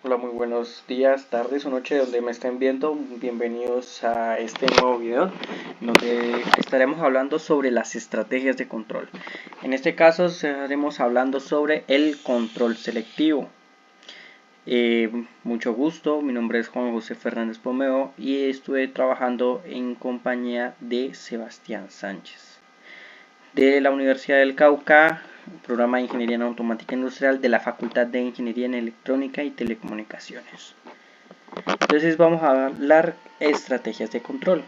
Hola, muy buenos días, tardes o noche donde me estén viendo. Bienvenidos a este nuevo video donde estaremos hablando sobre las estrategias de control. En este caso estaremos hablando sobre el control selectivo. Mucho gusto, mi nombre es Juan José Fernández Pomeo y estuve trabajando en compañía de Sebastián Sánchez de la Universidad del Cauca, programa de Ingeniería en Automática Industrial de la Facultad de Ingeniería en Electrónica y Telecomunicaciones. Entonces vamos a hablar estrategias de control.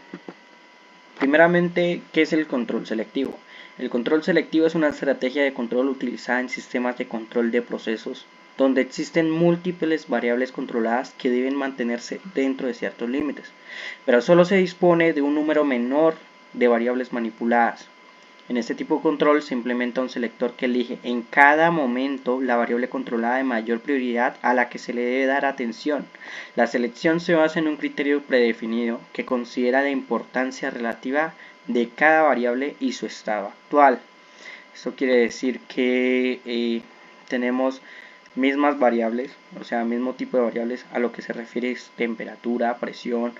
Primeramente, ¿qué es el control selectivo? El control selectivo es una estrategia de control utilizada en sistemas de control de procesos donde existen múltiples variables controladas que deben mantenerse dentro de ciertos límites, pero solo se dispone de un número menor de variables manipuladas. En este tipo de control se implementa un selector que elige en cada momento la variable controlada de mayor prioridad a la que se le debe dar atención. La selección se basa en un criterio predefinido que considera la importancia relativa de cada variable y su estado actual. Esto quiere decir que tenemos mismas variables, o sea, mismo tipo de variables a lo que se refiere es temperatura, presión,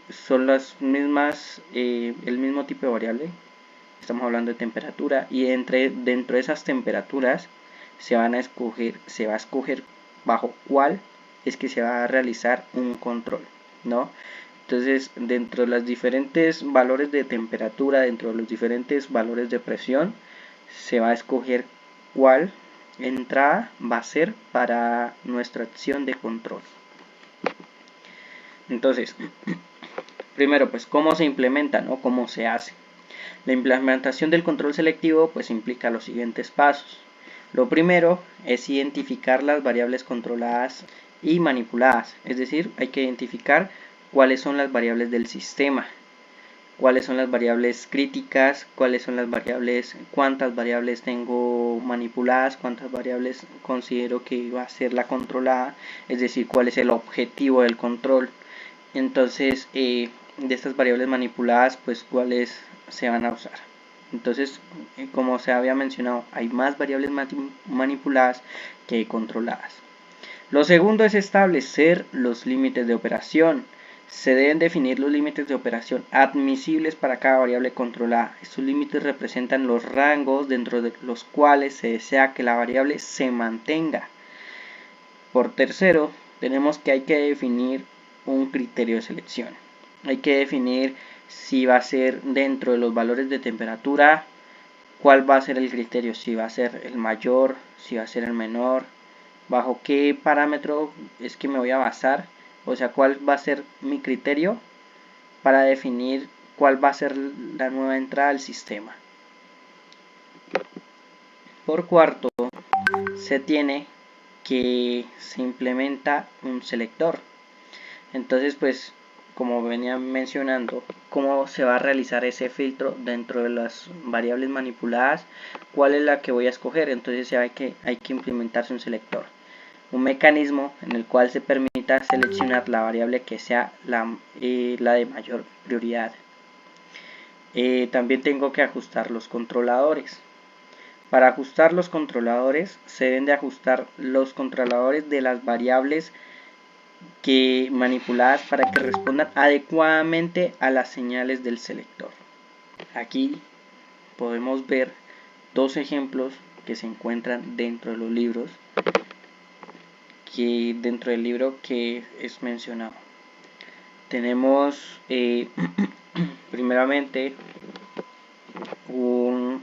son las mismas, el mismo tipo de variable. Estamos hablando de temperatura y dentro de esas temperaturas se va a escoger bajo cuál es que se va a realizar un control, ¿no? Entonces, dentro de los diferentes valores de temperatura, dentro de los diferentes valores de presión, se va a escoger cuál entrada va a ser para nuestra acción de control. Entonces, primero, pues, ¿cómo se implementa, no? ¿Cómo se hace? La implementación del control selectivo pues implica los siguientes pasos. Lo primero es identificar las variables controladas y manipuladas, es decir, hay que identificar cuáles son las variables del sistema, cuáles son las variables críticas, cuáles son las variables, cuántas variables tengo manipuladas, cuántas variables considero que va a ser la controlada, es decir, cuál es el objetivo del control. Entonces, de estas variables manipuladas, pues cuáles se van a usar. Entonces, como se había mencionado, hay más variables manipuladas que controladas. Lo segundo es establecer los límites de operación. Se deben definir los límites de operación admisibles para cada variable controlada. Estos límites representan los rangos dentro de los cuales se desea que la variable se mantenga. Por tercero, tenemos que hay que definir un criterio de selección. Hay que definir si va a ser dentro de los valores de temperatura, cuál va a ser el criterio, si va a ser el mayor, si va a ser el menor, bajo qué parámetro es que me voy a basar, o sea, cuál va a ser mi criterio para definir cuál va a ser la nueva entrada al sistema. Por cuarto, se tiene que se implementa un selector. Entonces, pues, como venía mencionando, cómo se va a realizar ese filtro dentro de las variables manipuladas, cuál es la que voy a escoger. Entonces hay que implementarse un selector, un mecanismo en el cual se permita seleccionar la variable que sea la de mayor prioridad. También tengo que ajustar los controladores. Para ajustar los controladores se deben de ajustar los controladores de las variables que manipuladas para que respondan adecuadamente a las señales del selector. Aquí podemos ver dos ejemplos que se encuentran dentro de los libros, dentro del libro que es mencionado. Tenemos primeramente un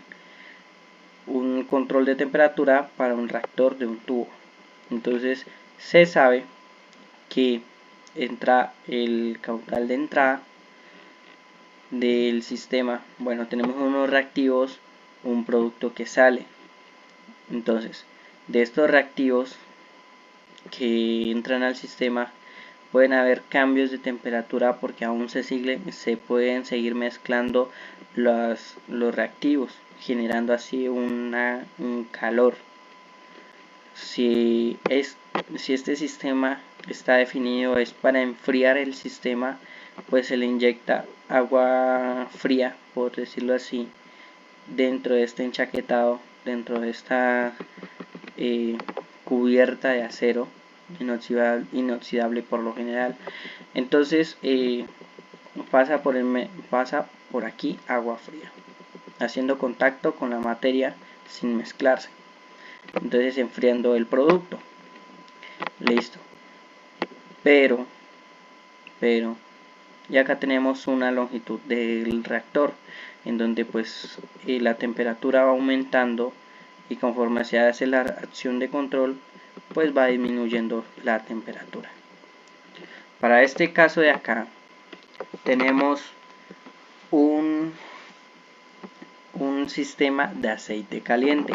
control de temperatura para un reactor de un tubo. Entonces se sabe que entra el caudal de entrada del sistema. Bueno, tenemos unos reactivos, un producto que sale. Entonces, de estos reactivos que entran al sistema pueden haber cambios de temperatura porque aún se pueden seguir mezclando los reactivos, generando así un calor. Si este sistema está definido es para enfriar el sistema, pues se le inyecta agua fría, por decirlo así, dentro de este enchaquetado, dentro de esta cubierta de acero, inoxidable por lo general. Entonces pasa por aquí agua fría, haciendo contacto con la materia sin mezclarse, entonces enfriando el producto. Listo. Pero y acá tenemos una longitud del reactor en donde pues la temperatura va aumentando y conforme se hace la acción de control pues va disminuyendo la temperatura. Para este caso de acá tenemos un sistema de aceite caliente.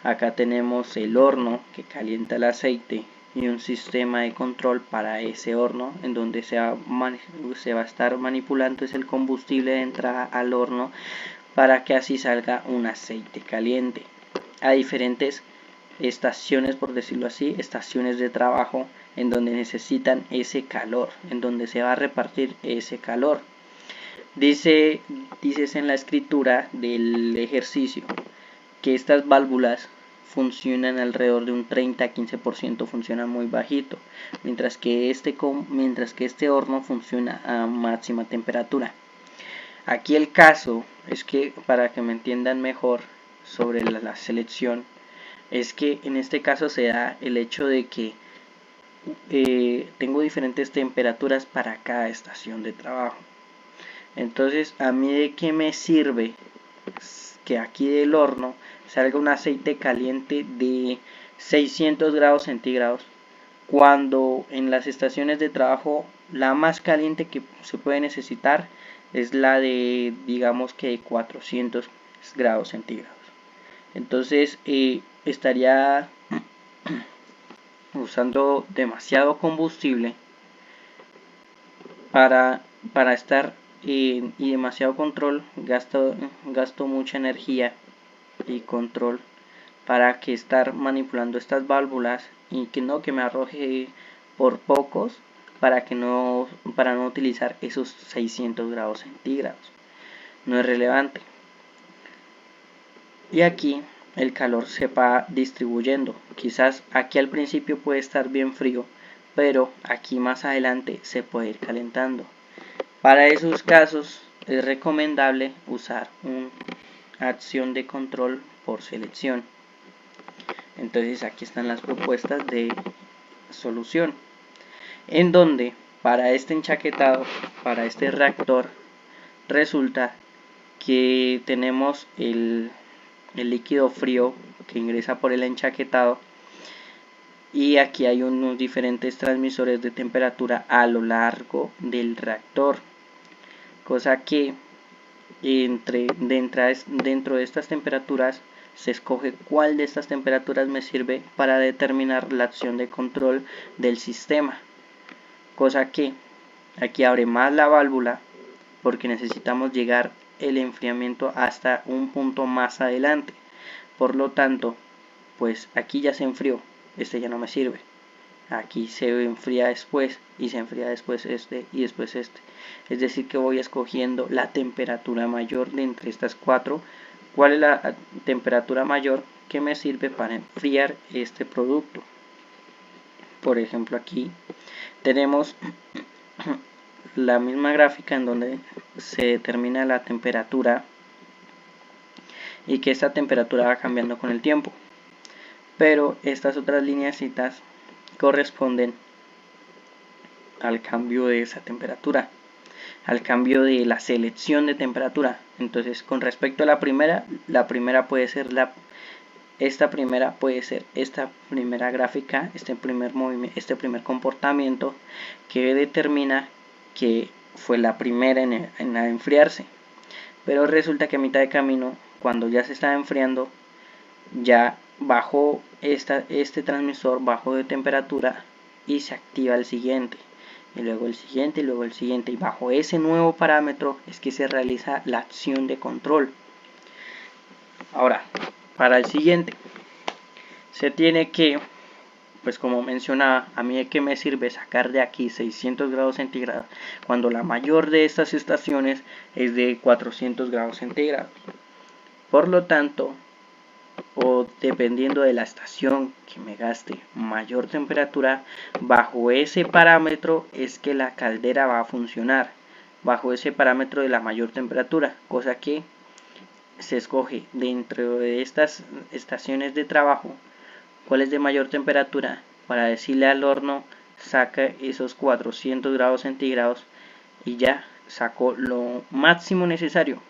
Acá tenemos el horno que calienta el aceite y un sistema de control para ese horno en donde se va a estar manipulando el combustible de entrada al horno para que así salga un aceite caliente. Hay diferentes estaciones, por decirlo así, estaciones de trabajo en donde necesitan ese calor, en donde se va a repartir ese calor. Dices en la escritura del ejercicio que estas válvulas funcionan alrededor de un 30-15%, funcionan muy bajito, mientras que este horno funciona a máxima temperatura. Aquí el caso es que, para que me entiendan mejor sobre la selección, es que en este caso se da el hecho de que tengo diferentes temperaturas para cada estación de trabajo. Entonces, ¿a mí de qué me sirve que aquí del horno salga un aceite caliente de 600 grados centígrados cuando en las estaciones de trabajo la más caliente que se puede necesitar es la de, digamos que 400 grados centígrados? Entonces estaría usando demasiado combustible para estar y demasiado control, gasto mucha energía y control para que estar manipulando estas válvulas y que me arroje por pocos para no utilizar esos 600 grados centígrados. No es relevante. Y aquí el calor se va distribuyendo. Quizás aquí al principio puede estar bien frío, pero aquí más adelante se puede ir calentando. Para esos casos es recomendable usar una acción de control por selección. Entonces aquí están las propuestas de solución, en donde para este enchaquetado, para este reactor, resulta que tenemos el líquido frío que ingresa por el enchaquetado y aquí hay unos diferentes transmisores de temperatura a lo largo del reactor, cosa que dentro de estas temperaturas se escoge cuál de estas temperaturas me sirve para determinar la acción de control del sistema, cosa que aquí abre más la válvula porque necesitamos llegar el enfriamiento hasta un punto más adelante. Por lo tanto, pues aquí ya se enfrió, este ya no me sirve. Aquí se enfría después y se enfría después este y después este. Es decir que voy escogiendo la temperatura mayor de entre estas cuatro. ¿Cuál es la temperatura mayor que me sirve para enfriar este producto? Por ejemplo, aquí tenemos la misma gráfica en donde se determina la temperatura y que esta temperatura va cambiando con el tiempo. Pero estas otras lineecitas corresponden al cambio de esa temperatura, al cambio de la selección de temperatura. Entonces, con respecto a la primera puede ser esta primera gráfica, este primer comportamiento que determina que fue la primera en enfriarse. Pero resulta que a mitad de camino, cuando ya se está enfriando, ya bajó este transmisor, bajó de temperatura y se activa el siguiente, y luego el siguiente, y luego el siguiente, y bajo ese nuevo parámetro es que se realiza la acción de control. Ahora, para el siguiente se tiene que, pues como mencionaba, a mí de qué me sirve sacar de aquí 600 grados centígrados cuando la mayor de estas estaciones es de 400 grados centígrados. Por lo tanto, o dependiendo de la estación que me gaste mayor temperatura, bajo ese parámetro es que la caldera va a funcionar, bajo ese parámetro de la mayor temperatura, cosa que se escoge dentro de estas estaciones de trabajo cuál es de mayor temperatura para decirle al horno saca esos 400 grados centígrados y ya sacó lo máximo necesario,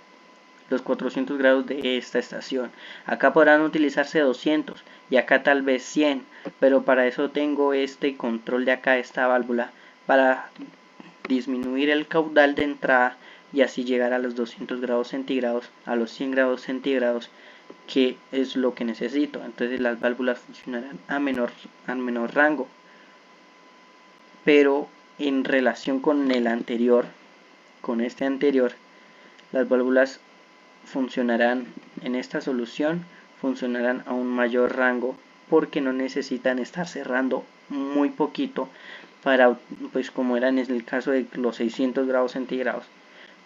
los 400 grados de esta estación. Acá podrán utilizarse 200 y acá tal vez 100, pero para eso tengo este control de acá, esta válvula, para disminuir el caudal de entrada y así llegar a los 200 grados centígrados, a los 100 grados centígrados, que es lo que necesito. Entonces las válvulas funcionarán a menor rango, pero en relación con el anterior, con este anterior, las válvulas funcionarán en esta solución, funcionarán a un mayor rango porque no necesitan estar cerrando muy poquito para, pues como era en el caso de los 600 grados centígrados,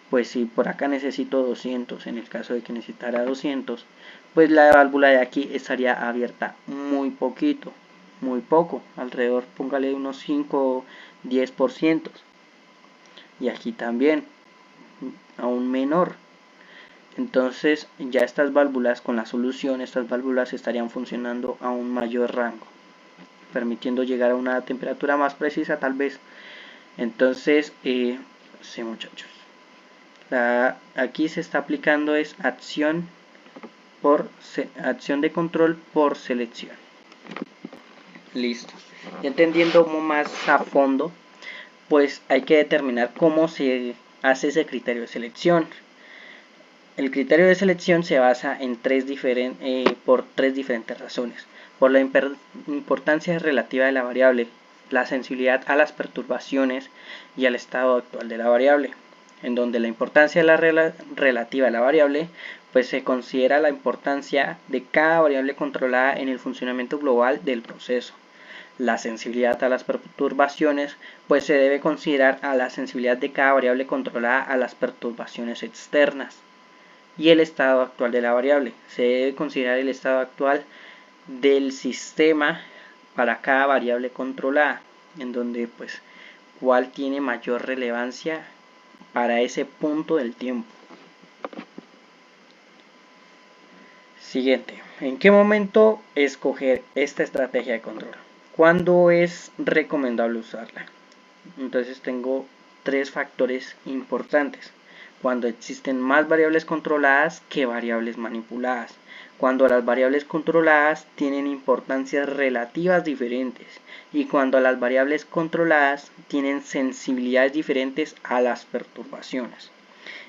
pues si por acá necesito 200, en el caso de que necesitara 200, pues la válvula de aquí estaría abierta muy poquito, muy poco, alrededor, póngale unos 5 o 10%, y aquí también aún menor. Entonces ya estas válvulas, con la solución, estas válvulas estarían funcionando a un mayor rango, permitiendo llegar a una temperatura más precisa tal vez. Entonces sí, muchachos, aquí se está aplicando es acción de control por selección. Listo. Entendiendo más a fondo, pues hay que determinar cómo se hace ese criterio de selección. El criterio de selección se basa en por tres diferentes razones. Por la importancia relativa de la variable, la sensibilidad a las perturbaciones y al estado actual de la variable, en donde la importancia de la relativa a la variable pues se considera la importancia de cada variable controlada en el funcionamiento global del proceso. La sensibilidad a las perturbaciones pues se debe considerar a la sensibilidad de cada variable controlada a las perturbaciones externas. Y el estado actual de la variable, se debe considerar el estado actual del sistema para cada variable controlada, en donde pues cuál tiene mayor relevancia para ese punto del tiempo. Siguiente, ¿en qué momento escoger esta estrategia de control? ¿Cuándo es recomendable usarla? Entonces tengo tres factores importantes. Cuando existen más variables controladas que variables manipuladas. Cuando las variables controladas tienen importancias relativas diferentes. Y cuando las variables controladas tienen sensibilidades diferentes a las perturbaciones.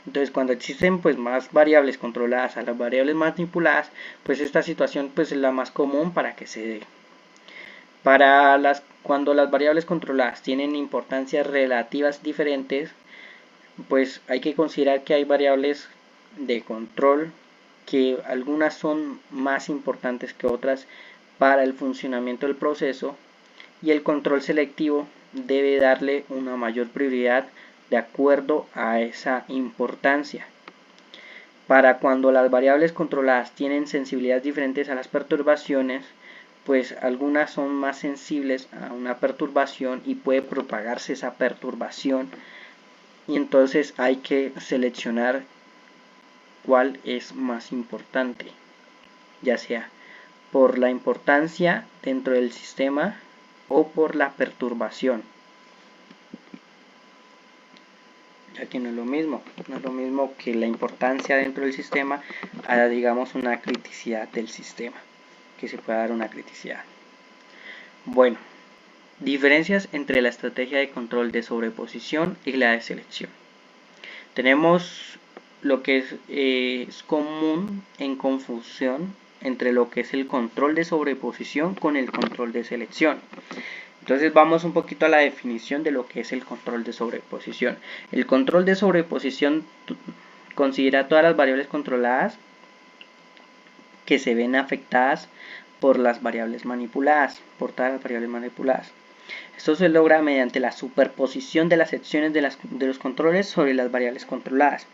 Entonces cuando existen pues más variables controladas a las variables manipuladas, pues esta situación pues es la más común para que se dé. Cuando las variables controladas tienen importancias relativas diferentes, pues hay que considerar que hay variables de control que algunas son más importantes que otras para el funcionamiento del proceso, y el control selectivo debe darle una mayor prioridad de acuerdo a esa importancia. Para cuando las variables controladas tienen sensibilidades diferentes a las perturbaciones, pues algunas son más sensibles a una perturbación y puede propagarse esa perturbación, y entonces hay que seleccionar cuál es más importante, ya sea por la importancia dentro del sistema o por la perturbación, ya que no es lo mismo que la importancia dentro del sistema a, digamos, una criticidad del sistema, que se pueda dar una criticidad. Bueno, diferencias entre la estrategia de control de sobreposición y la de selección. Tenemos lo que es común en confusión entre lo que es el control de sobreposición con el control de selección. Entonces vamos un poquito a la definición de lo que es el control de sobreposición. El control de sobreposición considera todas las variables controladas que se ven afectadas por las variables manipuladas, por todas las variables manipuladas. Esto se logra mediante la superposición de las secciones de los controles sobre las variables controladas.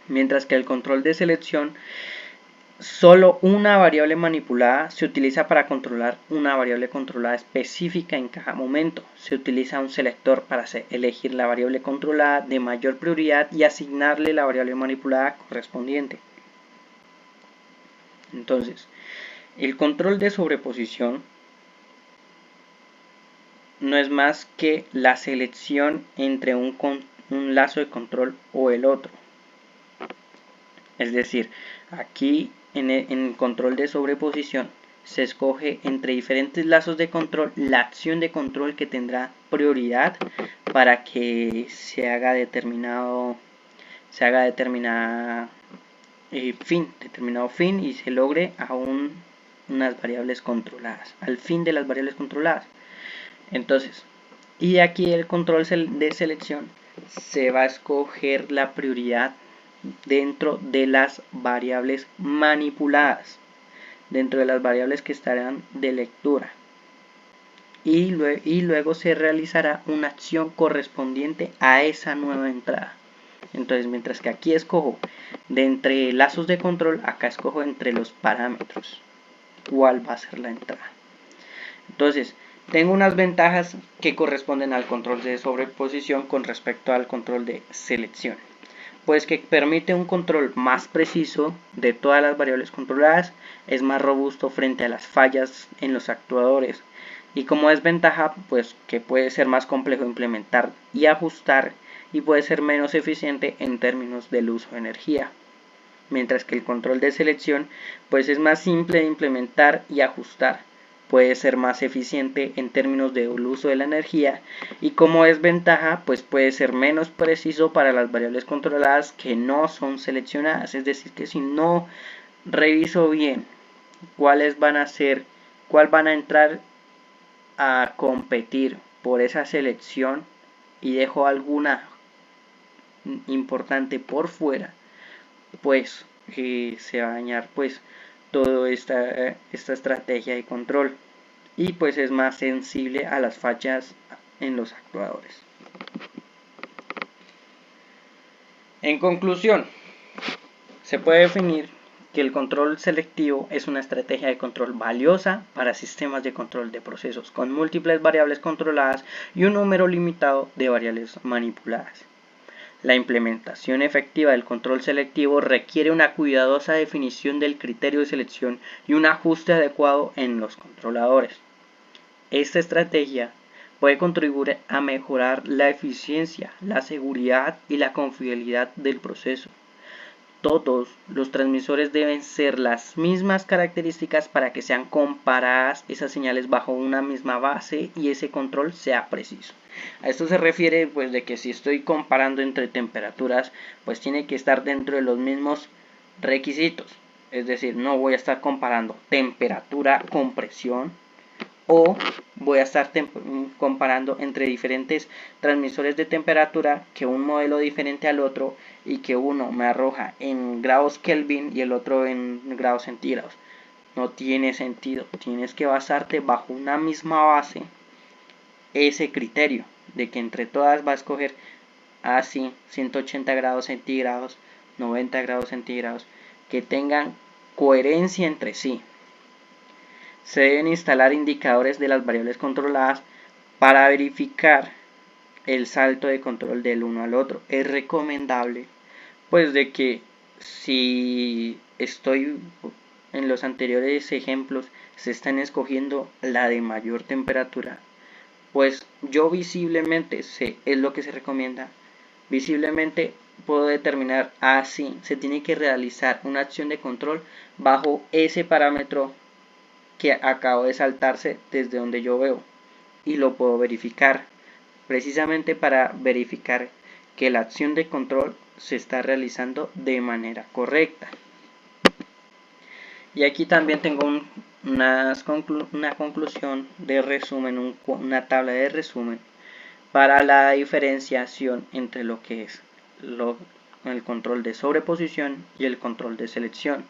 Mientras que el control de selección solo una variable manipulada se utiliza para controlar una variable controlada específica en cada momento. Se utiliza un selector para elegir la variable controlada de mayor prioridad y asignarle la variable manipulada correspondiente. Entonces, el control de sobreposición no es más que la selección entre un lazo de control o el otro. Es decir, aquí en el control de sobreposición se escoge entre diferentes lazos de control la acción de control que tendrá prioridad para que se haga determinado fin y se logre aún unas variables controladas, al fin de las variables controladas. Entonces, y aquí el control de selección se va a escoger la prioridad dentro de las variables manipuladas, dentro de las variables que estarán de lectura. Y luego se realizará una acción correspondiente a esa nueva entrada. Entonces, mientras que aquí escojo de entre lazos de control, acá escojo entre los parámetros cuál va a ser la entrada. Entonces, tengo unas ventajas que corresponden al control de sobreposición con respecto al control de selección. Pues que permite un control más preciso de todas las variables controladas, es más robusto frente a las fallas en los actuadores. Y como desventaja, pues que puede ser más complejo implementar y ajustar y puede ser menos eficiente en términos del uso de energía. Mientras que el control de selección, pues es más simple de implementar y ajustar. Puede ser más eficiente en términos del uso de la energía y como desventaja pues puede ser menos preciso para las variables controladas que no son seleccionadas, es decir que si no reviso bien cuál van a entrar a competir por esa selección y dejo alguna importante por fuera, pues se va a dañar pues toda esta estrategia de control y pues es más sensible a las fallas en los actuadores. En conclusión, se puede definir que el control selectivo es una estrategia de control valiosa para sistemas de control de procesos con múltiples variables controladas y un número limitado de variables manipuladas. La implementación efectiva del control selectivo requiere una cuidadosa definición del criterio de selección y un ajuste adecuado en los controladores. Esta estrategia puede contribuir a mejorar la eficiencia, la seguridad y la confiabilidad del proceso. Todos los transmisores deben ser las mismas características para que sean comparadas esas señales bajo una misma base y ese control sea preciso. A esto se refiere pues de que si estoy comparando entre temperaturas, pues tiene que estar dentro de los mismos requisitos. Es decir, no voy a estar comparando temperatura con presión o voy a estar comparando entre diferentes transmisores de temperatura que un modelo diferente al otro y que uno me arroja en grados Kelvin y el otro en grados centígrados. No tiene sentido, tienes que basarte bajo una misma base ese criterio de que entre todas va a escoger así 180 grados centígrados, 90 grados centígrados, que tengan coherencia entre sí. Se deben instalar indicadores de las variables controladas para verificar el salto de control del uno al otro. Es recomendable pues de que si estoy en los anteriores ejemplos se están escogiendo la de mayor temperatura, pues yo visiblemente sé, es lo que se recomienda, visiblemente puedo determinar así, se tiene que realizar una acción de control bajo ese parámetro que acabo de saltarse desde donde yo veo y lo puedo verificar precisamente para verificar que la acción de control se está realizando de manera correcta. Y aquí también tengo una conclusión de resumen, una tabla de resumen para la diferenciación entre lo que es el control de sobreposición y el control de selección,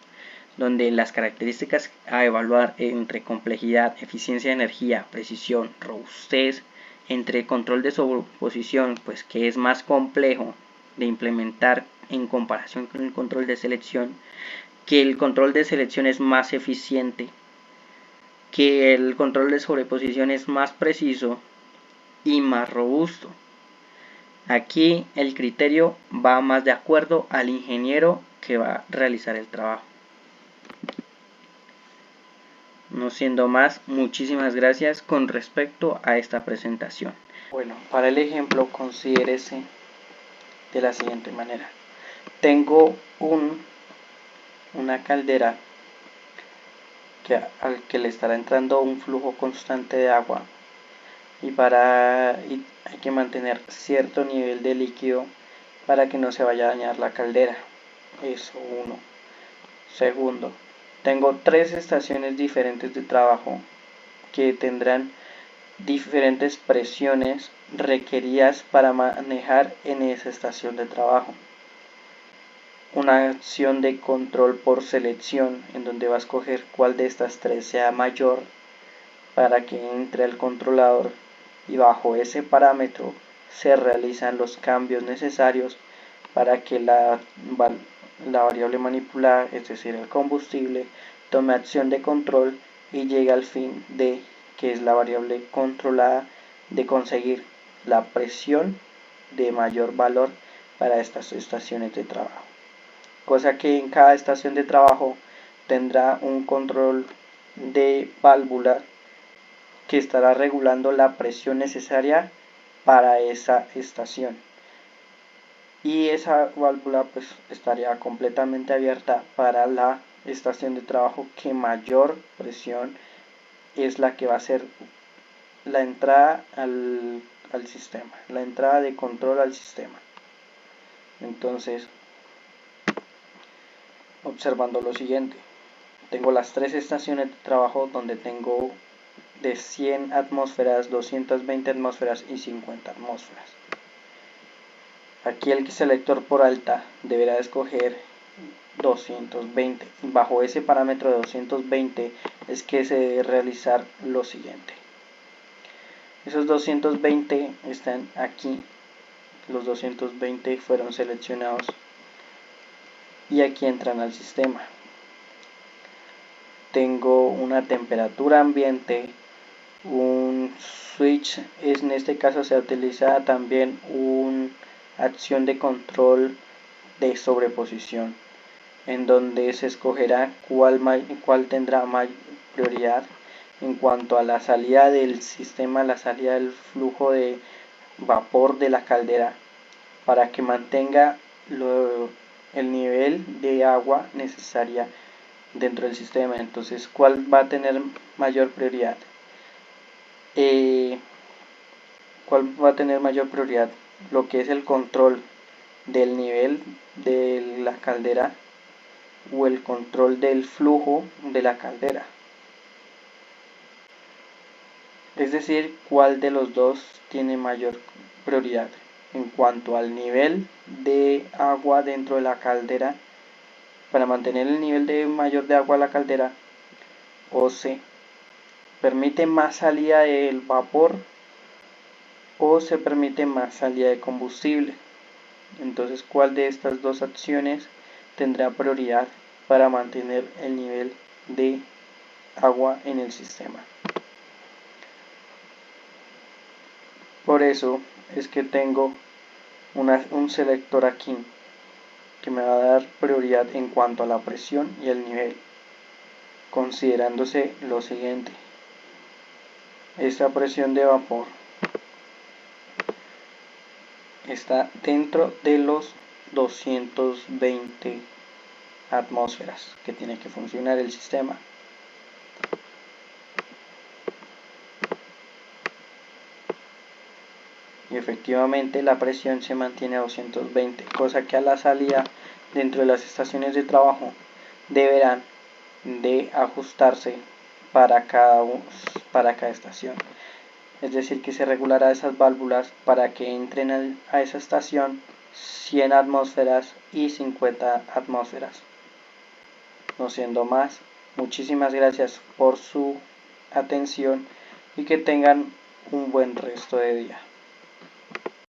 donde las características a evaluar entre complejidad, eficiencia de energía, precisión, robustez, entre control de sobreposición, pues que es más complejo de implementar en comparación con el control de selección, que el control de selección es más eficiente, que el control de sobreposición es más preciso y más robusto. Aquí el criterio va más de acuerdo al ingeniero que va a realizar el trabajo. No siendo más, muchísimas gracias con respecto a esta presentación. Bueno, para el ejemplo considérese de la siguiente manera. Tengo una caldera al que le estará entrando un flujo constante de agua y hay que mantener cierto nivel de líquido para que no se vaya a dañar la caldera. Eso uno. Segundo, tengo 3 estaciones diferentes de trabajo que tendrán diferentes presiones requeridas para manejar en esa estación de trabajo. Una acción de control por selección en donde va a escoger cuál de estas 3 sea mayor para que entre al controlador y bajo ese parámetro se realizan los cambios necesarios para que la variable manipulada, es decir el combustible, tome acción de control y llegue al fin de, que es la variable controlada, de conseguir la presión de mayor valor para estas estaciones de trabajo. Cosa que en cada estación de trabajo tendrá un control de válvula que estará regulando la presión necesaria para esa estación. Y esa válvula pues estaría completamente abierta para la estación de trabajo que mayor presión es la que va a ser la entrada al sistema, la entrada de control al sistema. Entonces, observando lo siguiente, tengo las 3 estaciones de trabajo donde tengo de 100 atmósferas, 220 atmósferas y 50 atmósferas. Aquí el selector por alta deberá escoger 220. Bajo ese parámetro de 220 es que se debe realizar lo siguiente. Esos 220 están aquí. Los 220 fueron seleccionados y aquí entran al sistema. Tengo una temperatura ambiente, un switch, en este caso se utiliza también una acción de control de sobreposición, en donde se escogerá cuál tendrá mayor prioridad en cuanto a la salida del sistema, la salida del flujo de vapor de la caldera, para que mantenga el nivel de agua necesaria dentro del sistema. Entonces, ¿cuál va a tener mayor prioridad? ¿Cuál va a tener mayor prioridad? Lo que es el control del nivel de la caldera o el control del flujo de la caldera. Es decir, ¿cuál de los dos tiene mayor prioridad? En cuanto al nivel de agua dentro de la caldera, para mantener el nivel de mayor de agua a la caldera, o se permite más salida del vapor o se permite más salida de combustible. Entonces, ¿cuál de estas dos acciones tendrá prioridad para mantener el nivel de agua en el sistema? Por eso es que tengo un selector aquí que me va a dar prioridad en cuanto a la presión y el nivel, considerándose lo siguiente: esta presión de vapor está dentro de los 220 atmósferas que tiene que funcionar el sistema. Y efectivamente la presión se mantiene a 220, cosa que a la salida dentro de las estaciones de trabajo deberán de ajustarse para cada estación. Es decir, que se regulará esas válvulas para que entren a esa estación 100 atmósferas y 50 atmósferas. No siendo más, muchísimas gracias por su atención y que tengan un buen resto de día.